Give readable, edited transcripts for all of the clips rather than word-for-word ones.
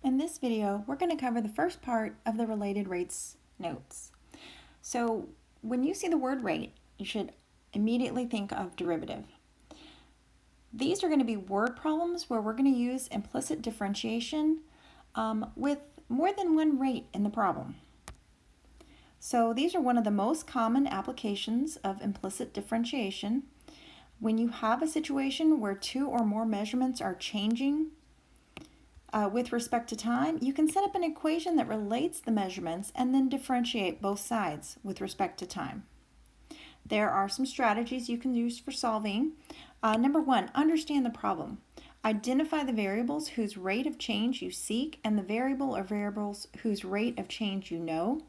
In this video, we're going to cover the first part of the related rates notes. So when you see the word rate, you should immediately think of derivative. These are going to be word problems where we're going to use implicit differentiation with more than one rate in the problem. So these are one of the most common applications of implicit differentiation. When you have a situation where two or more measurements are changing with respect to time, you can set up an equation that relates the measurements and then differentiate both sides with respect to time. There are some strategies you can use for solving. Number one, understand the problem. Identify the variables whose rate of change you seek and the variable or variables whose rate of change you know.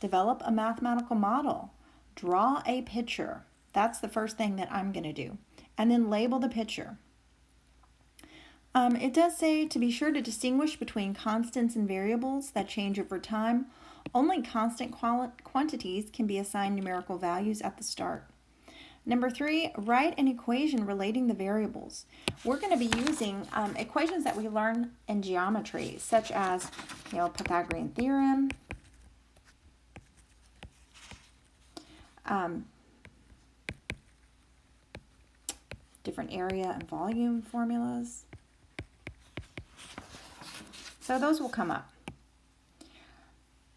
Develop a mathematical model. Draw a picture. That's the first thing that I'm going to do. And then label the picture. It does say to be sure to distinguish between constants and variables that change over time. Only constant quantities can be assigned numerical values at the start. Number three, write an equation relating the variables. We're going to be using equations that we learn in geometry, such as Pythagorean theorem, different area and volume formulas. So those will come up.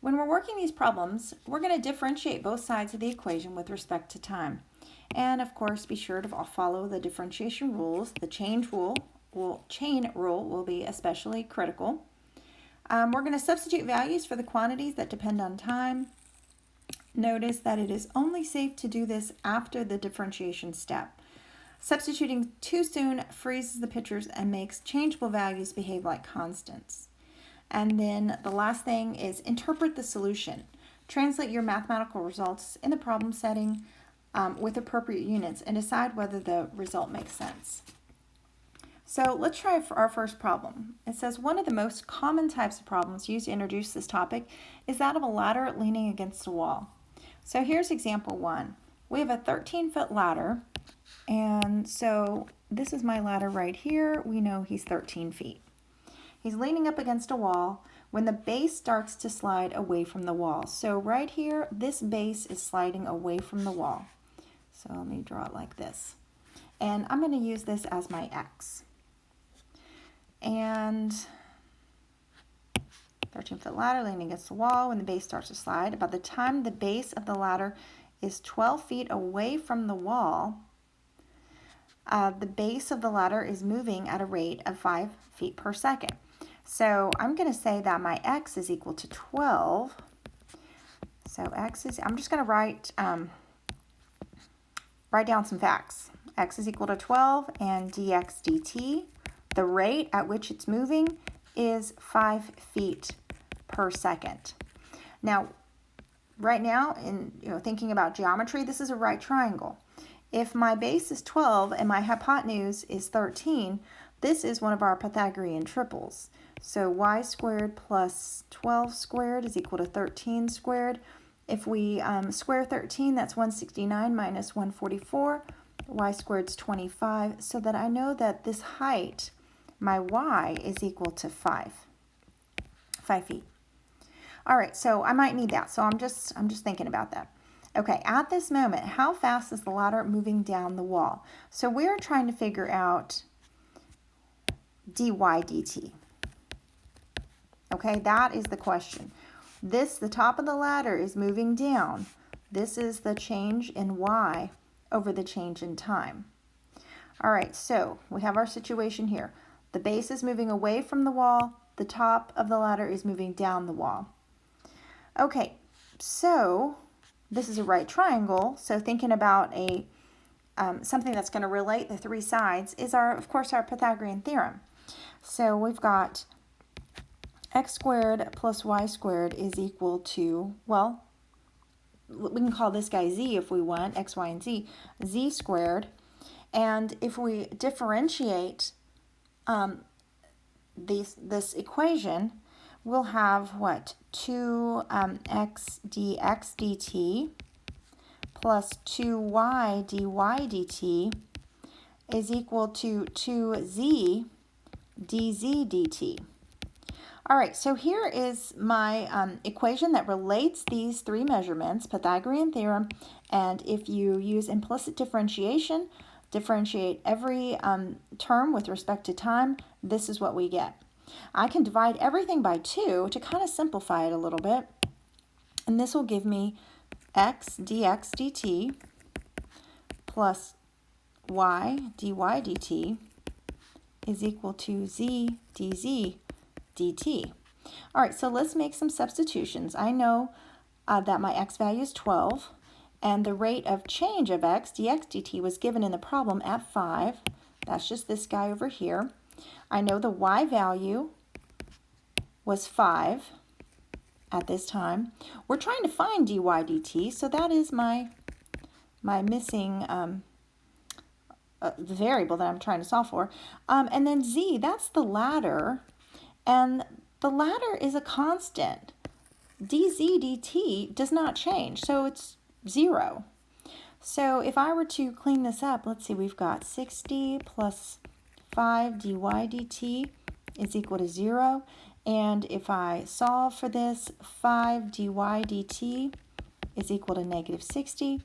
When we're working these problems, we're going to differentiate both sides of the equation with respect to time. And of course, be sure to follow the differentiation rules. The chain rule will be especially critical. We're going to substitute values for the quantities that depend on time. Notice that it is only safe to do this after the differentiation step. Substituting too soon freezes the pictures and makes changeable values behave like constants. And then the last thing is interpret the solution. Translate your mathematical results in the problem setting with appropriate units and decide whether the result makes sense. So let's try for our first problem. It says one of the most common types of problems used to introduce this topic is that of a ladder leaning against a wall. So here's example one. We have a 13-foot ladder, and so this is my ladder right here. We know he's 13 feet. He's leaning up against a wall when the base starts to slide away from the wall. So right here, this base is sliding away from the wall. So let me draw it like this. And I'm going to use this as my x. And 13-foot ladder leaning against the wall when the base starts to slide. By the time the base of the ladder is 12 feet away from the wall, the base of the ladder is moving at a rate of 5 feet per second. So I'm going to say that my x is equal to 12. So I'm just going to write down some facts. X is equal to 12 and dx dt. The rate at which it's moving is 5 feet per second. Now, right now, in thinking about geometry, this is a right triangle. If my base is 12 and my hypotenuse is 13, this is one of our Pythagorean triples. So y squared plus 12 squared is equal to 13 squared. If we square 13, that's 169 minus 144. Y squared is 25, so that I know that this height, my y, is equal to 5 feet. All right, so I might need that. So I'm just thinking about that. Okay, at this moment, how fast is the ladder moving down the wall? So we're trying to figure out dy dt. Okay, that is the question. The top of the ladder is moving down. This is the change in y over the change in time. All right, so we have our situation here. The base is moving away from the wall. The top of the ladder is moving down the wall. Okay, so this is a right triangle. So thinking about something that's going to relate the three sides is of course, our Pythagorean theorem. So we've got x squared plus y squared is equal to, well, we can call this guy z if we want, x, y, and z squared. And if we differentiate this equation, we'll have what? 2x dx dt plus 2y dy dt is equal to 2z dz dt. All right, so here is my equation that relates these three measurements, Pythagorean theorem, and if you use implicit differentiation, differentiate every term with respect to time, this is what we get. I can divide everything by 2 to kind of simplify it a little bit, and this will give me x dx dt plus y dy dt is equal to z dz dt. All right, so let's make some substitutions. I know that my x value is 12, and the rate of change of x dx dt was given in the problem at 5. That's just this guy over here. I know the y value was 5 at this time. We're trying to find dy dt, so that is my missing variable that I'm trying to solve for. And then z, that's the ladder, and the ladder is a constant. dz dt does not change, so it's 0. So if I were to clean this up, let's see, we've got 60 plus 5 dy dt is equal to 0. And if I solve for this, 5 dy dt is equal to negative 60.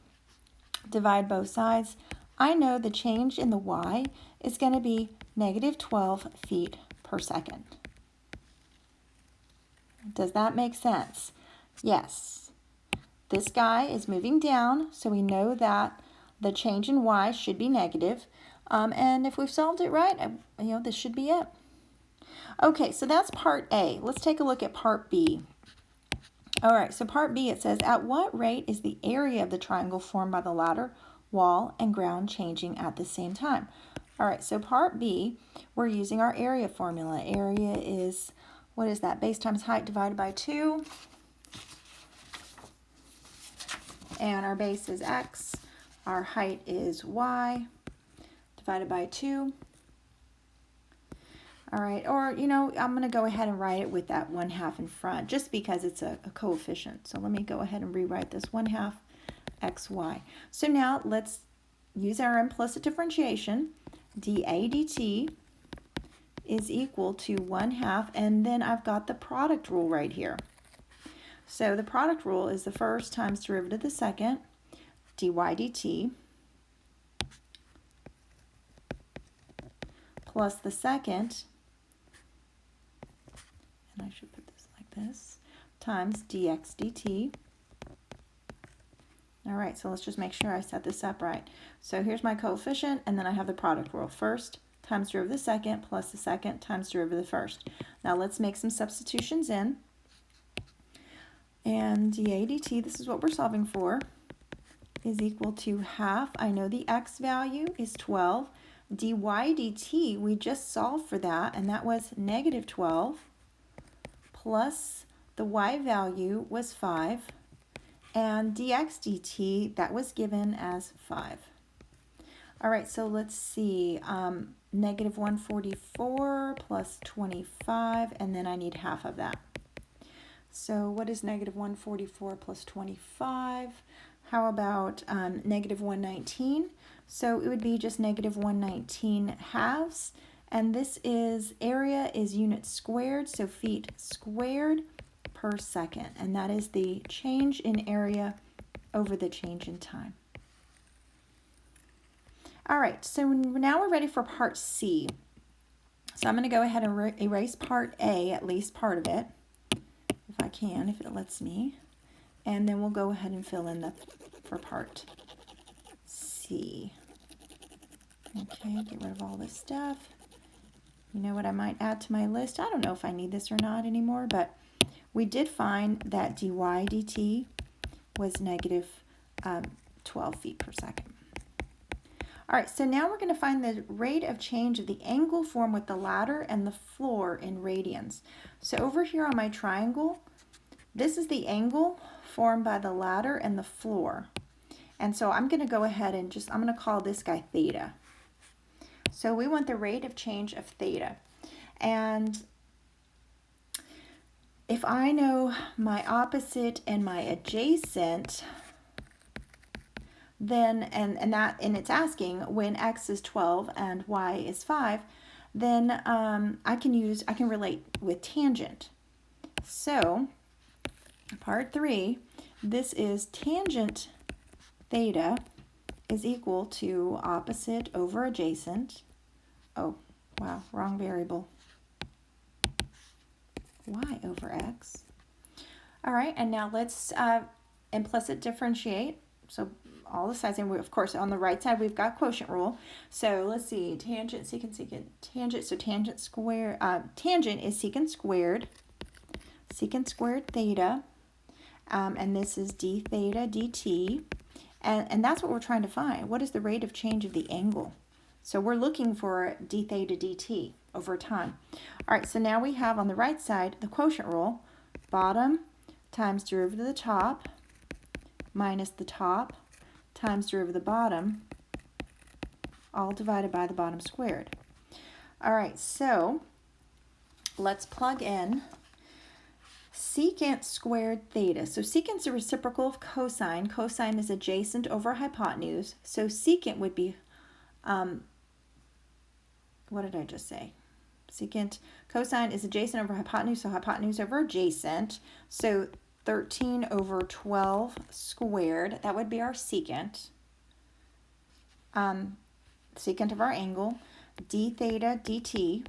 Divide both sides. I know the change in the y is going to be negative 12 feet per second. Does that make sense? Yes. This guy is moving down, so we know that the change in y should be negative. And if we've solved it right, this should be it. Okay, so that's part A. Let's take a look at part B. All right, so part B, it says, at what rate is the area of the triangle formed by the ladder, wall, and ground changing at the same time? All right, so part B, we're using our area formula. Area is, what is that? Base times height divided by 2. And our base is x. Our height is y divided by 2. All right, or, I'm going to go ahead and write it with that 1/2 in front, just because it's a coefficient. So let me go ahead and rewrite this 1/2 xy. So now let's use our implicit differentiation. dA dt is equal to 1/2, and then I've got the product rule right here. So the product rule is the first times derivative of the second, dy dt, plus the second, and I should put this like this, times dx dt. All right, so let's just make sure I set this up right. So here's my coefficient, and then I have the product rule. First times derivative of the second plus the second times derivative of the first. Now let's make some substitutions in. And dA dt, this is what we're solving for, is equal to 1/2. I know the x value is 12. dy dt, we just solved for that, and that was negative 12, plus the y value was 5, and dx dt, that was given as 5. All right, so let's see, negative 144 plus 25, and then I need 1/2 of that. So what is negative 144 plus 25? How about negative 119? So it would be just negative 119 halves. And this is, area is units squared, so feet squared per second. And that is the change in area over the change in time. All right, so now we're ready for part C. So I'm going to go ahead and erase part A, at least part of it, if I can, if it lets me. And then we'll go ahead and fill in for part C. Okay, get rid of all this stuff. You know what I might add to my list? I don't know if I need this or not anymore, but we did find that dy dt was negative 12 feet per second. All right, so now we're going to find the rate of change of the angle formed with the ladder and the floor in radians. So over here on my triangle, this is the angle formed by the ladder and the floor. And so I'm going to go ahead and I'm going to call this guy theta. So we want the rate of change of theta. And if I know my opposite and my adjacent, then, and it's asking when x is 12 and y is 5, then I can relate with tangent. So part 3, this is tangent theta is equal to opposite over adjacent. Oh, wow, wrong variable. Y over x. All right, and now let's implicit differentiate. So all the sides, and of course on the right side we've got quotient rule. So let's see, tangent, secant, tangent. So tangent square, tangent is secant squared theta, and this is d theta dt, and that's what we're trying to find. What is the rate of change of the angle? So we're looking for d theta dt over time. All right, so now we have on the right side the quotient rule, bottom times derivative of the top minus the top times derivative of the bottom, all divided by the bottom squared. All right, so let's plug in secant squared theta. So secant's a reciprocal of cosine. Cosine is adjacent over hypotenuse. So secant would be, what did I just say? Secant, cosine is adjacent over hypotenuse, so hypotenuse over adjacent. So 13 over 12 squared, that would be our secant. Secant of our angle, d theta dt.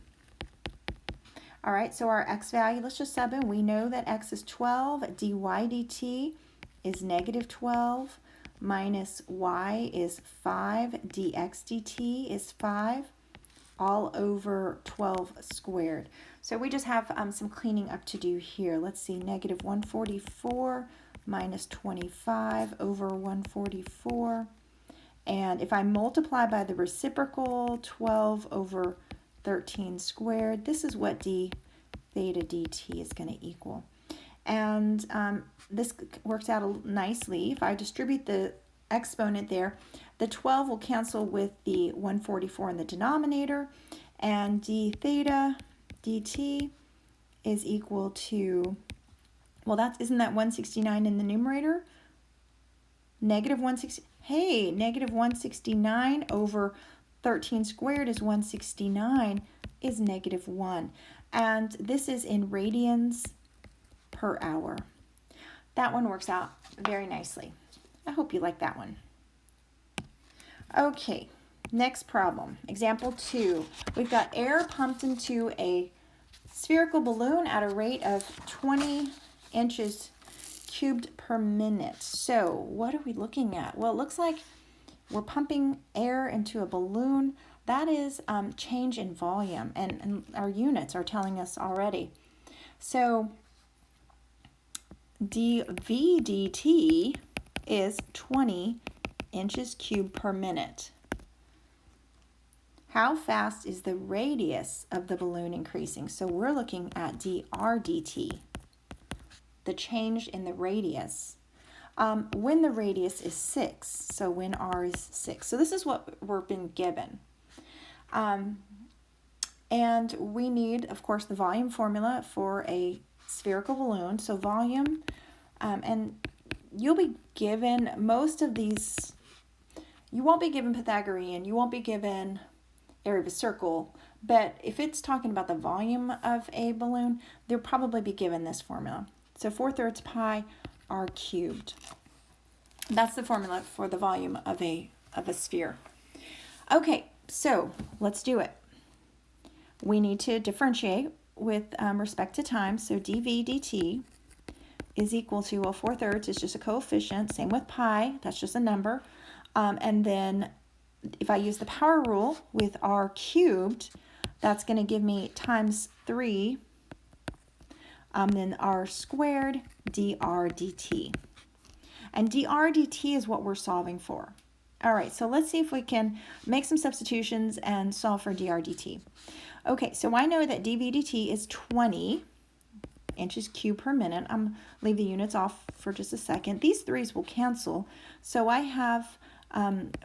All right, so our x value, let's just sub in. We know that x is 12, dy dt is negative 12, minus y is 5, dx dt is 5, all over 12 squared. So we just have some cleaning up to do here. Let's see, negative 144 minus 25 over 144. And if I multiply by the reciprocal, 12 over 13 squared, this is what d theta dt is going to equal. And this works out nicely. If I distribute the exponent there, the 12 will cancel with the 144 in the denominator, and d theta dt is equal to, well, isn't that 169 in the numerator? Negative 160. Hey, negative 169 over 13 squared is 169 is negative 1. And this is in radians per hour. That one works out very nicely. I hope you like that one. Okay, next problem. Example 2. We've got air pumped into a spherical balloon at a rate of 20 inches cubed per minute. So what are we looking at? Well, it looks like we're pumping air into a balloon. That is change in volume, and our units are telling us already. So dV dt is 20 inches cubed per minute. How fast is the radius of the balloon increasing? So we're looking at dr dt, the change in the radius. When the radius is 6, so when r is 6. So this is what we're being given. And we need, of course, the volume formula for a spherical balloon. So volume, and you'll be given most of these, you won't be given Pythagorean, you won't be given area of a circle, but if it's talking about the volume of a balloon, they'll probably be given this formula. So 4/3 pi r cubed. That's the formula for the volume of a sphere. Okay, so let's do it. We need to differentiate with respect to time. So dV dt is equal to, well, 4/3 is just a coefficient. Same with pi, that's just a number. And then if I use the power rule with r cubed, that's going to give me times 3, then r squared dr dt. And dr dt is what we're solving for. All right, so let's see if we can make some substitutions and solve for dr dt. Okay, so I know that dV dt is 20 inches cubed per minute. I'm leave the units off for just a second. These 3's will cancel. So I have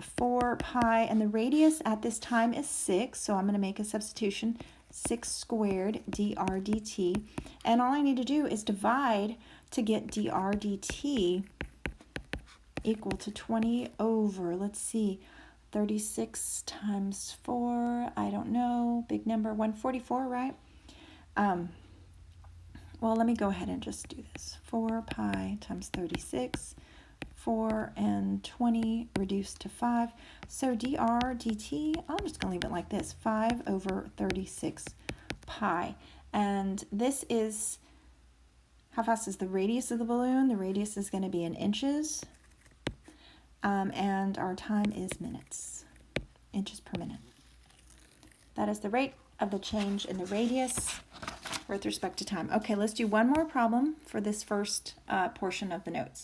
4 pi, and the radius at this time is 6. So I'm going to make a substitution, 6 squared dr dt. And all I need to do is divide to get dr dt equal to 20 over, let's see, 36 times 4, I don't know, big number, 144, right? Well, let me go ahead and just do this. 4 pi times 36, 4 and 20 reduced to 5. So dr dt, I'm just going to leave it like this, 5 over 36 pi. And this is, how fast is the radius of the balloon? The radius is going to be in inches. And our time is minutes, inches per minute. That is the rate of the change in the radius with respect to time. Okay, let's do one more problem for this first portion of the notes.